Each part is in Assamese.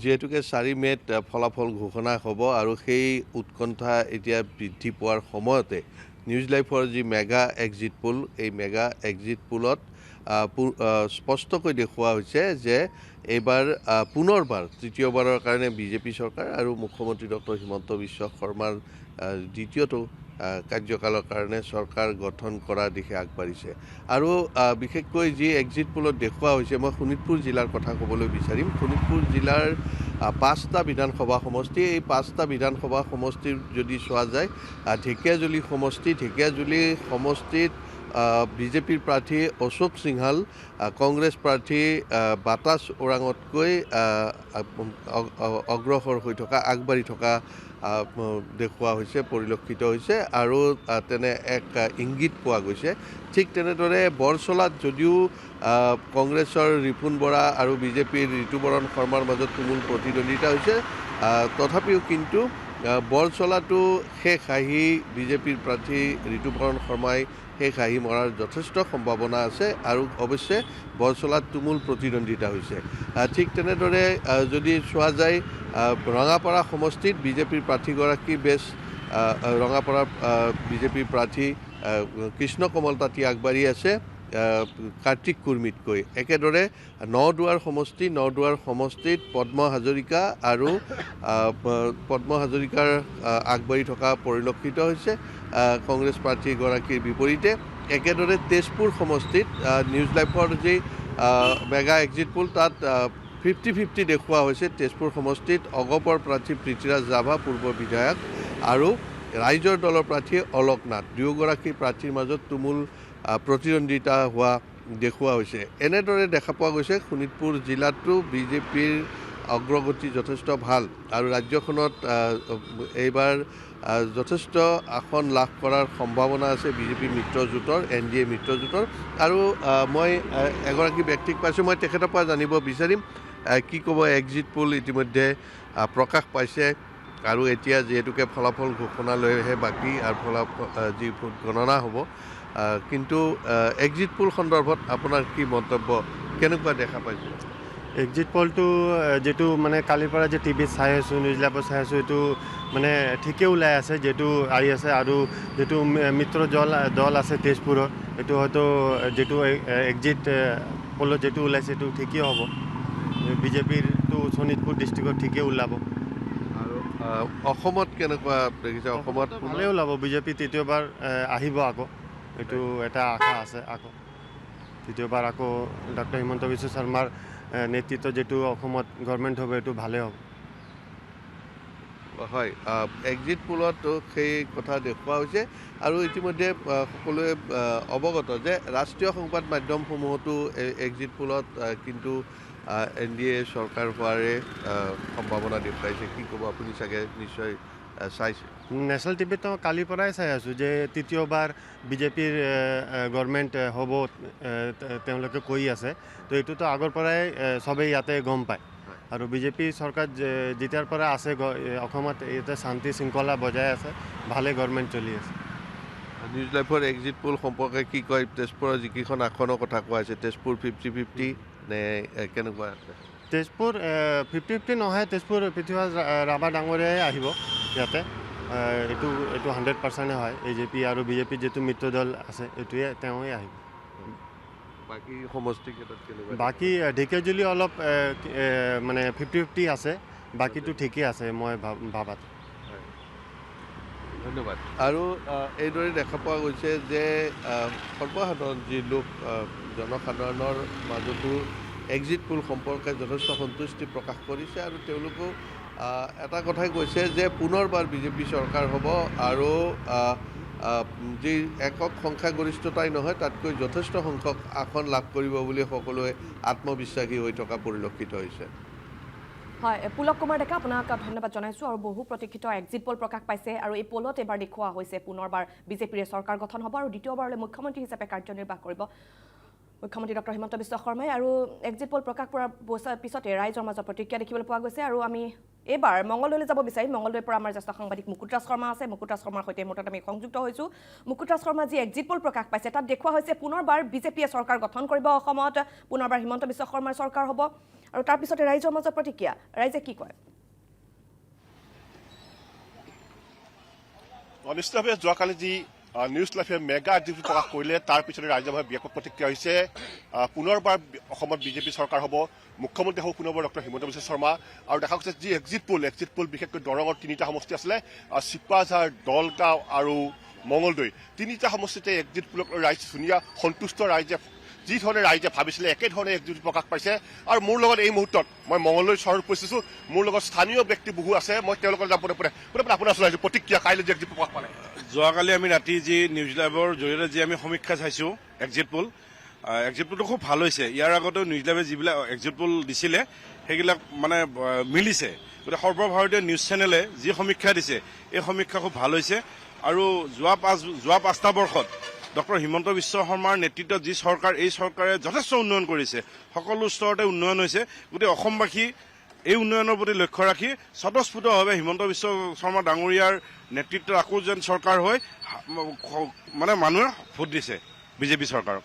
যিহেতুকে 4 মে'ত ফলাফল ঘোষণা হ'ব আৰু সেই উৎকণ্ঠা এতিয়া বৃদ্ধি পোৱাৰ সময়তে নিউজ লাইফৰ যি মেগা এক্সিট পোল, এই মেগা এক্সিট পোলত স্পষ্টকৈ দেখুওৱা হৈছে যে এইবাৰ পুনৰবাৰ তৃতীয়বাৰৰ কাৰণে বিজেপি চৰকাৰ আৰু মুখ্যমন্ত্ৰী ডক্টৰ হিমন্ত বিশ্ব শৰ্মাৰ দ্বিতীয়টো কাৰ্যকালৰ কাৰণে চৰকাৰ গঠন কৰাৰ দিশে আগবাঢ়িছে। আৰু বিশেষকৈ যি এক্সিট পোলত দেখুওৱা হৈছে, মই শোণিতপুৰ জিলাৰ কথা ক'বলৈ বিচাৰিম। শোণিতপুৰ জিলাৰ 5টা বিধানসভা সমষ্টি, এই 5টা বিধানসভা সমষ্টিৰ যদি চোৱা যায়, ঢেকীয়াজুলি সমষ্টিত বিজেপিৰ প্ৰাৰ্থী অশোক সিংহাল কংগ্ৰেছ প্ৰাৰ্থী বাতাস ওৰাঙতকৈ অগ্ৰসৰ হৈ থকা, আগবাঢ়ি থকা দেখুওৱা হৈছে, পৰিলক্ষিত হৈছে আৰু তেনে এক ইংগিত পোৱা গৈছে। ঠিক তেনেদৰে বৰচলাত যদিও কংগ্ৰেছৰ ৰিপুণ বৰা আৰু বিজেপিৰ ঋতুপৰণ শৰ্মাৰ মাজত তুমুল প্ৰতিদ্বন্দ্বিতা হৈছে, তথাপিও কিন্তু বৰচলাটো শেষ হাঁহি বিজেপিৰ প্ৰাৰ্থী ঋতুপৰণ শৰ্মাই শেষ হাঁহি মৰাৰ যথেষ্ট সম্ভাৱনা আছে আৰু অৱশ্যে বৰচলাত তুমুল প্ৰতিদ্বন্দ্বিতা হৈছে। ঠিক তেনেদৰে যদি চোৱা যায়, ৰঙাপাৰা সমষ্টিত বিজেপিৰ প্ৰাৰ্থীগৰাকী বেছ ৰঙাপাৰাৰ বিজেপিৰ প্ৰাৰ্থী কৃষ্ণ কমল তাঁতী আগবাঢ়ি আছে কাৰ্তিক কুৰ্মীতকৈ। একেদৰে নদুৱাৰ সমষ্টিত পদ্ম হাজৰিকা আৰু পদ্ম হাজৰিকাৰ আগবাঢ়ি থকা পৰিলক্ষিত হৈছে কংগ্ৰেছ প্ৰাৰ্থীগৰাকীৰ বিপৰীতে। একেদৰে তেজপুৰ সমষ্টিত নিউজ লাইফৰ যি মেগা এক্সিট পোল, তাত 50-50 দেখুওৱা হৈছে। তেজপুৰ সমষ্টিত অগপৰ প্ৰাৰ্থী পৃথ্বীৰাজ ৰাভা, পূৰ্ব বিধায়ক, আৰু ৰাইজৰ দলৰ প্ৰাৰ্থী অলোক নাথ, দুয়োগৰাকী প্ৰাৰ্থীৰ মাজত তুমুল প্ৰতিদ্বন্দ্বিতা হোৱা দেখুওৱা হৈছে। এনেদৰে দেখা পোৱা গৈছে শোণিতপুৰ জিলাতো বিজেপিৰ অগ্ৰগতি যথেষ্ট ভাল আৰু ৰাজ্যখনত এইবাৰ যথেষ্ট আসন লাভ কৰাৰ সম্ভাৱনা আছে বিজেপি মিত্ৰজোঁটৰ, NDA মিত্ৰজোঁটৰ। আৰু মই এগৰাকী ব্যক্তিক পাইছোঁ, মই তেখেতৰ পৰা জানিব বিচাৰিম কি ক'ব। এক্সিট পোল ইতিমধ্যে প্ৰকাশ পাইছে আৰু এতিয়া যিহেতুকে ফলাফল ঘোষণালৈহে বাকী আৰু ফলাফল যি ভোট গণনা হ'ব, কিন্তু এক্সিট পোল সন্দৰ্ভত আপোনাৰ কি মন্তব্য, কেনেকুৱা দেখা পাইছে? এক্সিট পলটো যিটো মানে কালিৰ পৰা যে টিভিত চাই আছোঁ, নিউজ লাইভত চাই আছোঁ, এইটো মানে ঠিকে ওলাই আছে, যিটো আহি আছে। আৰু যিটো মিত্ৰ দল আছে তেজপুৰৰ, এইটো হয়তো যিটো এক্সিট পলত যিটো ওলাইছে এইটো ঠিকেই হ'ব। বিজেপিৰটো শোণিতপুৰ ডিষ্ট্ৰিক্টত ঠিকেই ওলাব। আৰু অসমত কেনেকুৱা দেখিছে? অসমত ভালেই ওলাব, বিজেপি তৃতীয়বাৰ আহিব আকৌ, এইটো এটা আশা আছে। আকৌ তৃতীয়বাৰ আকৌ ডক্টৰ হিমন্ত বিশ্ব শৰ্মাৰ নেতৃত্বত যিটো অসমত গভৰ্ণমেণ্ট হ'ব, এইটো ভালেই হ'ব। হয়, এক্সিট পোলতো সেই কথা দেখুওৱা হৈছে আৰু ইতিমধ্যে সকলোৱে অৱগত যে ৰাষ্ট্ৰীয় সংবাদ মাধ্যমসমূহতো এক্সিট পোলত কিন্তু NDA চৰকাৰ হোৱাৰে সম্ভাৱনা দেখুৱাইছে। কি ক'ব আপুনি? চাগে নিশ্চয় চাইছে। নেশ্যনেল টিভিত কালিৰ পৰাই চাই আছোঁ যে তৃতীয়বাৰ বিজেপিৰ গভৰ্ণমেণ্ট হ'ব, তেওঁলোকে কৈ আছে। তো এইটোতো আগৰ পৰাই চবেই ইয়াতে গম পায়। আৰু বিজেপি চৰকাৰ যেতিয়াৰ পৰা আছে অসমত, ইয়াতে শান্তি শৃংখলা বজাই আছে, ভালে গভৰ্ণমেণ্ট চলি আছে। নিউজ লাইফৰ এক্সিট পোল সম্পৰ্কে কি কয়? তেজপুৰৰ যিকেইখন আসনৰ কথা কোৱা হৈছে, তেজপুৰ 50-50 নে কেনেকুৱা আছে? তেজপুৰ 50-50 নহয়, তেজপুৰ পৃথ্বীৰাজ ৰাভা ডাঙৰীয়াই আহিব ইয়াতে। এইটো 100% হয়। AJP আৰু বিজেপি যিটো মিত্ৰ দল আছে, এইটোৱে তেওঁৱে আহিব। বাকী সমষ্টিকেইটাত কেনেকুৱা? বাকী ঢেকীয়াজুলি অলপ মানে 50-50 আছে, বাকীটো ঠিকেই আছে মই ভাবাত। ধন্যবাদ। আৰু এইদৰে দেখা পোৱা গৈছে যে সৰ্বসাধাৰণ যি লোক, জনসাধাৰণৰ মাজতো এক্সিট পোল সম্পৰ্কে যথেষ্ট সন্তুষ্টি প্ৰকাশ কৰিছে আৰু তেওঁলোকেও এটা কথাই কৈছে যে পুনৰবাৰ বিজেপি চৰকাৰ হ'ব আৰু যি একক সংখ্যাগৰিষ্ঠতাই নহয়, তাতকৈ যথেষ্ট সংখ্যক আসন লাভ কৰিব বুলি সকলোৱে আত্মবিশ্বাসী হৈ থকা পৰিলক্ষিত হৈছে। হয়, পুলক কুমাৰ ডেকা, আপোনাক ধন্যবাদ জনাইছোঁ। আৰু বহু প্ৰতীক্ষিত এক্সিট পোল প্ৰকাশ পাইছে আৰু এই পোলত এবাৰ দেখুওৱা হৈছে পুনৰবাৰ বিজেপিৰে চৰকাৰ গঠন হ'ব আৰু দ্বিতীয়বাৰলৈ মুখ্যমন্ত্ৰী হিচাপে কাৰ্যনিৰ্বাহ কৰিব মুখ্যমন্ত্ৰী ডক্টৰ হিমন্ত বিশ্ব শৰ্মাই আৰু এক্সিট পোল প্ৰকাশ কৰাৰ পিছতে ৰাইজৰ মাজত প্ৰতিক্ৰিয়া দেখিবলৈ পোৱা গৈছে আৰু আমি এইবাৰ মংগলদৈলৈ যাব বিচাৰিম মংগলদৈৰ পৰা আমাৰ জ্যেষ্ঠ সাংবাদিক মুকুট ৰাজ শৰ্মা আছে মুকুট ৰাজ শৰ্মাৰ সৈতে মুঠত আমি সংযুক্ত হৈছোঁ মুকুট ৰাজ শৰ্মা যি এক্সিট পোল প্ৰকাশ পাইছে তাত দেখুওৱা হৈছে পুনৰবাৰ বিজেপিয়ে চৰকাৰ গঠন কৰিব অসমত পুনৰবাৰ হিমন্ত বিশ্ব শৰ্মাৰ চৰকাৰ হ'ব আৰু তাৰ পিছতে ৰাইজৰ মাজত প্ৰতিক্ৰিয়া ৰাইজে কি কয় নিশ্চিতভাৱে যোৱাকালি যি নিউজ লাইফে মেগা এক্সিট প্ৰকাশ কৰিলে তাৰ পিছতে ৰাজ্যসভাৰ ব্যাপক প্ৰতিক্ৰিয়া হৈছে পুনৰবাৰ অসমত বিজেপি চৰকাৰ হ'ব মুখ্যমন্ত্ৰী হ'ব পুনৰবাৰ ডক্টৰ হিমন্ত বিশ্ব শৰ্মা আৰু দেখা গৈছে যি এক্সিট পোল বিশেষকৈ দৰঙৰ 3টা সমষ্টি আছিলে চিপাঝাৰ দলগাঁও আৰু মঙলদৈ 3টা সমষ্টিতে এক্সিট পোলক ৰাইজ ধুনীয়া সন্তুষ্ট ৰাইজে যি ধৰণে ৰাইজে ভাবিছিলে একেধৰণে এক্সিট প্ৰকাশ পাইছে আৰু মোৰ লগত এই মুহূৰ্তত মই মঙলদৈ চহৰত উপস্থিত মোৰ লগত স্থানীয় ব্যক্তি বহু আছে মই তেওঁলোকৰ যাম আপোনাৰ চলাইছোঁ প্ৰতিক্ৰিয়া কাইলৈ যে এক্সিট প্ৰকাশ পালে যোৱাকালি আমি ৰাতি যি নিউজ লাইভৰ জৰিয়তে যি আমি সমীক্ষা চাইছোঁ এক্সিট পোলটো খুব ভাল হৈছে ইয়াৰ আগতেও নিউজ লাইভে যিবিলাক এক্সিট পোল দিছিলে সেইবিলাক মানে মিলিছে গতিকে সৰ্বভাৰতীয় নিউজ চেনেলে যি সমীক্ষা দিছে এই সমীক্ষা খুব ভাল হৈছে আৰু যোৱা 5টা বৰ্ষত ডক্টৰ হিমন্ত বিশ্ব শৰ্মাৰ নেতৃত্বত যি চৰকাৰ এই চৰকাৰে যথেষ্ট উন্নয়ন কৰিছে সকলো স্তৰতে উন্নয়ন হৈছে গতিকে অসমবাসী এই উন্নয়নৰ প্ৰতি লক্ষ্য ৰাখি স্বতঃস্ফূৰ্তভাৱে হিমন্ত বিশ্ব শৰ্মা ডাঙৰীয়াৰ নেতৃত্বত আকৌ যেন চৰকাৰ হৈ মানে মানুহে ভোট দিছে বিজেপি চৰকাৰক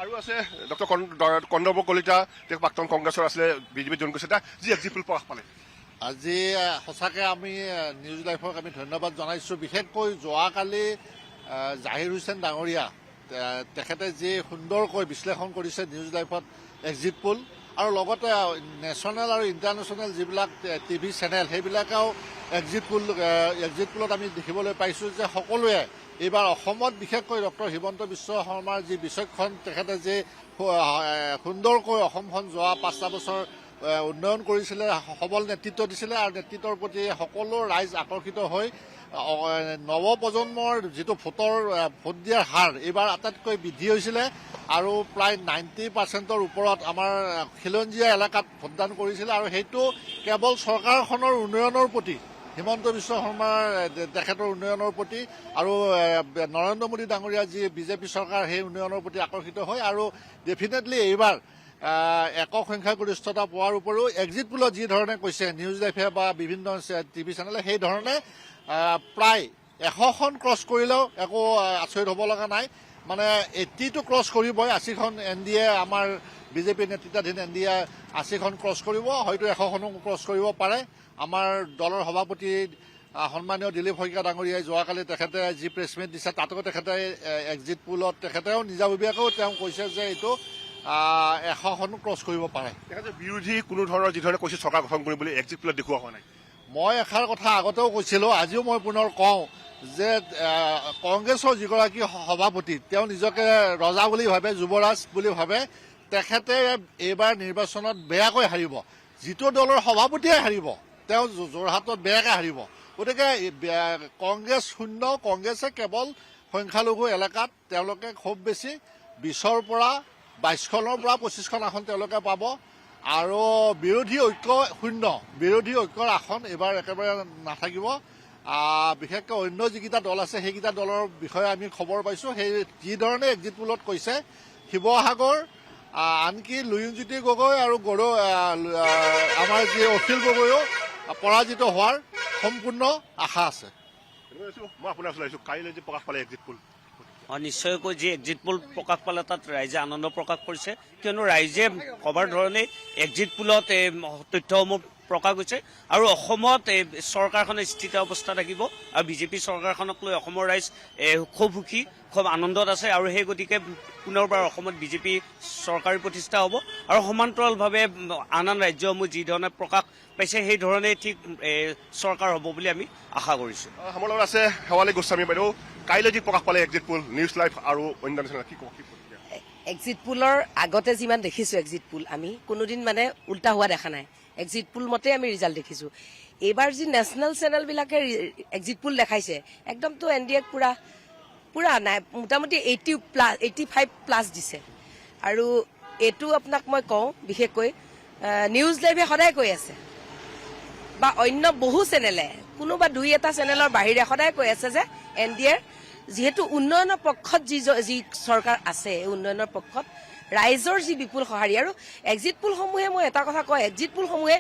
আৰু আছে ডক্টৰ কন্দৰ্প কলিতা তেওঁ প্ৰাক্তন কংগ্ৰেছৰ আছিলে বিজেপিত জইন কৰিছে যি এক্সিট পোল প্ৰকাশ পালে আজি সঁচাকৈ আমি নিউজ লাইফক আমি ধন্যবাদ জনাইছোঁ বিশেষকৈ যোৱাকালি জাহিৰ হুছেইন ডাঙৰীয়া তেখেতে যি সুন্দৰকৈ বিশ্লেষণ কৰিছে নিউজ লাইফত এক্সিট পোল আৰু লগতে নেশ্যনেল আৰু ইণ্টাৰনেশ্যনেল যিবিলাক টিভি চেনেল সেইবিলাকেও এক্সিট পোলত আমি দেখিবলৈ পাইছোঁ যে সকলোৱে এইবাৰ অসমত বিশেষকৈ ডক্টৰ হিমন্ত বিশ্ব শৰ্মাৰ যি বিচক্ষণ তেখেতে যি সুন্দৰকৈ অসমখন যোৱা 5টা বছৰ উন্নয়ন কৰিছিলে সবল নেতৃত্ব দিছিলে আৰু নেতৃত্বৰ প্ৰতি সকলো ৰাইজ আকৰ্ষিত হৈ নৱপ্ৰজন্মৰ যিটো ভোট দিয়াৰ হাৰ এইবাৰ আটাইতকৈ বৃদ্ধি হৈছিলে আৰু প্ৰায় 90%ৰ ওপৰত আমাৰ খিলঞ্জীয়া এলেকাত ভোটদান কৰিছিলে আৰু সেইটো কেৱল চৰকাৰখনৰ উন্নয়নৰ প্ৰতি হিমন্ত বিশ্ব শৰ্মাৰ তেখেতৰ উন্নয়নৰ প্ৰতি আৰু নৰেন্দ্ৰ মোদী ডাঙৰীয়া যি বিজেপি চৰকাৰ সেই উন্নয়নৰ প্ৰতি আকৰ্ষিত হয় আৰু ডেফিনেটলি এইবাৰ একক সংখ্যাগৰিষ্ঠতা পোৱাৰ উপৰিও এক্সিট পোলত যি ধৰণে কৈছে নিউজ লাইফে বা বিভিন্ন টিভি চেনেলে সেই ধৰণে প্ৰায় 100খন ক্ৰছ কৰিলেও একো আচৰিত হ'ব লগা নাই মানে 80টো ক্ৰছ কৰিবই 80খন NDA আমাৰ বিজেপি নেতৃত্বাধীন NDA 80খন ক্ৰছ কৰিব হয়তো 100খনো ক্ৰছ কৰিব পাৰে আমাৰ দলৰ সভাপতি সন্মানীয় দিলীপ শইকীয়া ডাঙৰীয়াই যোৱাকালি তেখেতে যি প্ৰেছমিট দিছে তাতো তেখেতে এক্সিট পোলত তেখেতেও নিজাববীয়াকৈও তেওঁ কৈছে যে এইটো 100খনো ক্ৰছ কৰিব পাৰে বিৰোধী কোনো ধৰণৰ যি ধৰণে কৈছে চৰকাৰ গঠন কৰিম বুলি এক্সিট পোলত দেখুওৱা হোৱা নাই মই এষাৰ কথা আগতেও কৈছিলোঁ আজিও মই পুনৰ কওঁ যে কংগ্ৰেছৰ যিগৰাকী সভাপতি তেওঁ নিজকে ৰজা বুলি ভাবে যুৱৰাজ বুলি ভাবে তেখেতে এইবাৰ নিৰ্বাচনত বেয়াকৈ হাৰিব যিটো দলৰ সভাপতিয়ে হাৰিব তেওঁ যোৰহাটত বেয়াকৈ হাৰিব গতিকে কংগ্ৰেছ শূন্য কংগ্ৰেছে কেৱল সংখ্যালঘু এলেকাত তেওঁলোকে খুব বেছি 20ৰ পৰা 22খনৰ পৰা 25খন আসন তেওঁলোকে পাব আৰু বিৰোধী ঐক্য শূন্য বিৰোধী ঐক্যৰ আসন এইবাৰ একেবাৰে নাথাকিব বিশেষকৈ অন্য যিকেইটা দল আছে সেইকেইটা দলৰ বিষয়ে আমি খবৰ পাইছোঁ সেই যিধৰণে এক্সিট পোলত কৈছে শিৱসাগৰ আনকি লুৰিণজ্যোতি গগৈ আৰু আমাৰ যি অখিল গগৈও পৰাজিত হোৱাৰ সম্পূৰ্ণ আশা আছে মই আপোনাৰ চলাইছোঁ কাইলৈ যে প্ৰকাশ পালে এক্সিট পোল নিশ্চয়কৈ যি এক্সিট পোল প্ৰকাশ পালে তাত ৰাইজে আনন্দ প্ৰকাশ কৰিছে কিয়নো ৰাইজে ভবাৰ ধৰণে এক্সিট পোলত তথ্যসমূহ প্ৰকাশ হৈছে আৰু অসমত চৰকাৰখনে স্থিত অৱস্থা থাকিব আৰু বিজেপি চৰকাৰখনক লৈ অসমৰ ৰাইজ খুব সুখী খুব আনন্দত আছে আৰু সেই গতিকে পুনৰবাৰ অসমত বিজেপি চৰকাৰী প্ৰতিষ্ঠা হ'ব আৰু সমান্তৰালভাৱে আন ৰাজ্যসমূহ যি ধৰণে প্ৰকাশ পাইছে সেই ধৰণে ঠিক চৰকাৰ হ'ব বুলি আমি আশা কৰিছোঁ আমাৰ লগত আছে শেৱালী গোস্বামী বাইদেউ কাইলৈ যি প্ৰকাশ পালে এক্সিট পোল নিউজ লাইভ আৰু অন্যান্য চেনেল কি ক'ব এক্সিট পোলৰ আগতে যিমান দেখিছোঁ এক্সিট পোল আমি কোনোদিন মানে উল্টা হোৱা দেখা নাই এক্সিট পোল মতে আমি ৰিজাল্ট দেখিছোঁ এইবাৰ যি নেশ্যনেল চেনেলবিলাকে এক্সিট পোল দেখাইছে একদমতো NDAক পুৰা নাই মোটামুটি 85+ দিছে আৰু এইটো আপোনাক মই কওঁ বিশেষকৈ নিউজ লাইভে সদায় কৈ আছে বা অন্য বহু চেনেলে কোনোবা 2-এটা চেনেলৰ বাহিৰে সদায় কৈ আছে যে NDAৰ যিহেতু উন্নয়নৰ পক্ষত যি চৰকাৰ আছে এই উন্নয়নৰ পক্ষত ৰাইজৰ যি বিপুল সঁহাৰি আৰু এক্সিট পোলসমূহে মই এটা কথা কওঁ, এক্সিট পোলসমূহে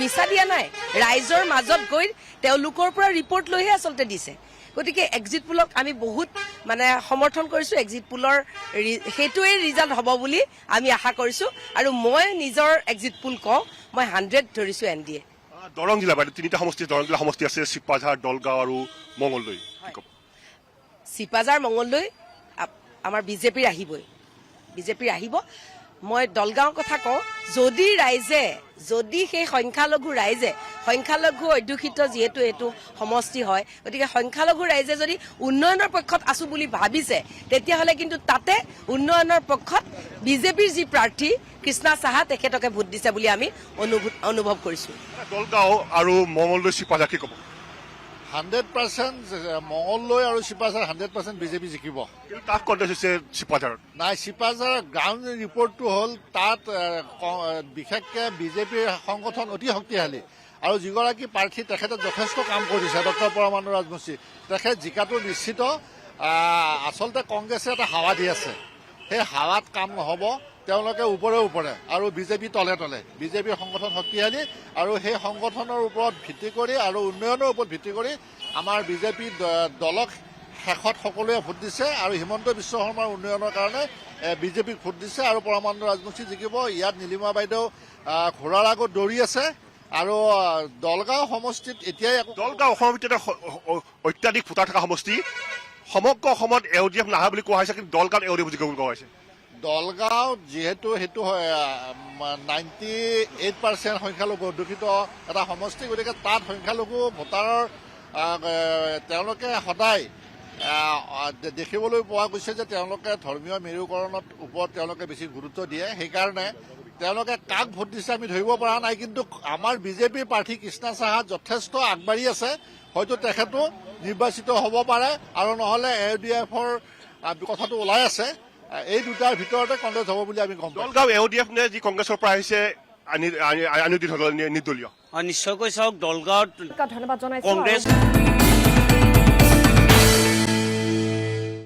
মিছা দিয়া নাই, ৰাইজৰ মাজত গৈ তেওঁলোকৰ পৰা ৰিপৰ্ট লৈহে আচলতে দিছে। গতিকে এক্সিট পোলক আমি বহুত মানে সমৰ্থন কৰিছোঁ। এক্সিট পোলৰ সেইটোৱেই ৰিজাল্ট হ'ব বুলি আমি আশা কৰিছোঁ আৰু মই নিজৰ এক্সিট পোল কওঁ, মই 100 ধৰিছোঁ NDA। দৰং জিলা বাইদেউ 3টা সমষ্টি, দৰং জিলা সমষ্টি আছে চিপাঝাৰ, দলগাঁও আৰু মঙলদৈ। কি ক'ব? চিপাঝাৰ মঙলদৈ আমাৰ বিজেপিৰ আহিবই, বিজেপিৰ আহিব। মই দলগাঁৱৰ কথা কওঁ, যদি সেই সংখ্যালঘু ৰাইজে, সংখ্যালঘু অধ্যুষিত যিহেতু এইটো সমষ্টি হয়, গতিকে সংখ্যালঘু ৰাইজে যদি উন্নয়নৰ পক্ষত আছো বুলি ভাবিছে, তেতিয়াহ'লে কিন্তু তাতে উন্নয়নৰ পক্ষত বিজেপিৰ যি প্ৰাৰ্থী কৃষ্ণা সাহা তেখেতকে ভোট দিছে বুলি আমি অনুভৱ কৰিছোঁ। দলগাঁও আৰু মঙলদৈ চিপাঝাৰ কি ক'ব? 100% মঙলদৈ আৰু চিপাঝাৰ 100% বিজেপি জিকিব। কিন্তু তাক কণ্টেষ্ট হৈছে চিপাঝাৰত। নাই, চিপাঝাৰ গ্ৰাউণ্ড ৰিপৰ্টটো হ'ল তাত বিশেষকৈ বিজেপিৰ সংগঠন অতি শক্তিশালী আৰু যিগৰাকী প্ৰাৰ্থী তেখেতে যথেষ্ট কাম কৰিছে, ডক্টৰ পৰমানন্দ ৰাজবংশী, তেখেত জিকাটো নিশ্চিত। আচলতে কংগ্ৰেছে এটা হাৱা দি আছে, সেই হাৱাত কাম নহ'ব, তেওঁলোকে ওপৰে আৰু বিজেপি তলে তলে। বিজেপিৰ সংগঠন শক্তিশালী আৰু সেই সংগঠনৰ ওপৰত ভিত্তি কৰি আৰু উন্নয়নৰ ওপৰত ভিত্তি কৰি আমাৰ বিজেপি দলক শেষত সকলোৱে ভোট দিছে আৰু হিমন্ত বিশ্ব শৰ্মাৰ উন্নয়নৰ কাৰণে বিজেপিক ভোট দিছে আৰু পৰমানন্দ ৰাজবংশী জিকিব। ইয়াত নীলিমা বাইদেউ ঘোঁৰাৰ আগত দৌৰি আছে আৰু দলগাঁও সমষ্টিত এতিয়াই দলগাঁও অসমৰ ভিতৰতে অত্যাধিক ভোটাৰ থকা সমষ্টি। সমগ্ৰ অসমত LDF নাহা বুলি কোৱা হৈছে, কিন্তু দলগাঁৱত LDF জিকিব বুলি কোৱা হৈছে। দলগাঁও যিহেতু সেইটো 98% সংখ্যালঘু অধ্যুষিত এটা সমষ্টি, গতিকে তাত সংখ্যালঘু ভোটাৰৰ তেওঁলোকে সদায় দেখিবলৈ পোৱা গৈছে যে তেওঁলোকে ধৰ্মীয় মেৰুকৰণৰ ওপৰত তেওঁলোকে বেছি গুৰুত্ব দিয়ে। সেইকাৰণে তেওঁলোকে কাক ভোট দিছে আমি ধৰিব পৰা নাই, কিন্তু আমাৰ বিজেপিৰ প্ৰাৰ্থী কৃষ্ণা সাহা যথেষ্ট আগবাঢ়ি আছে। হয়তো তেখেতো নিৰ্বাচিত হ'ব পাৰে আৰু নহ'লে LDFৰ কথাটো ওলাই আছে। এই দুটাৰ ভিতৰতে কংগ্ৰেছ হ'ব বুলি আমি গম পাওঁ। দলগাঁও LDF নে যি কংগ্ৰেছৰ পৰা আহিছে নিৰ্দলীয়? নিশ্চয়কৈ চাওক, দলগাঁৱত ধন্যবাদ জনাইছোঁ। কংগ্ৰেছ